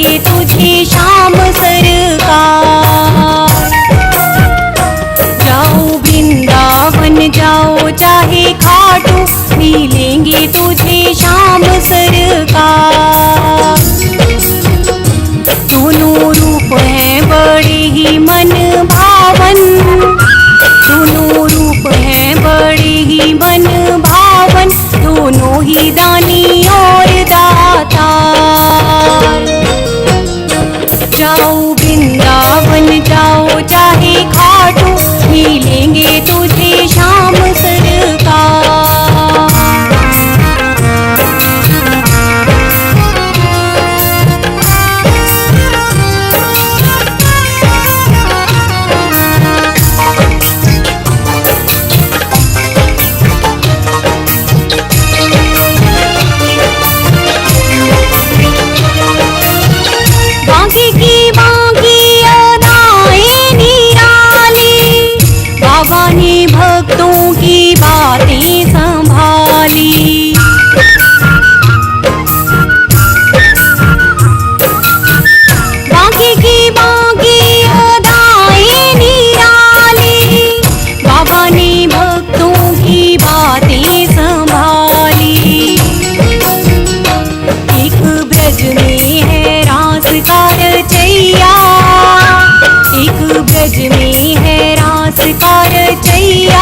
मिलेंगे तुझे श्याम सरकार। जाओ वृंदावन जाओ चाहे खाटू, मिलेंगे तुझे श्याम सरकार। दोनों रूप हैं बड़े ही मन भावन, दोनों रूप हैं बड़े ही मन भावन, दोनों ही दानी और दाता। जाओ वृंदावन जाओ चाहे खाटू, मिलेंगे तुझे श्याम सरकार। भक्तों की बातें संभाली, बाकी की बाकी अदाएं निराली। बाबा ने भक्तों की बातें संभाली। एक ब्रज में है रास का रचैया, एक ब्रज में है रास का रचैया,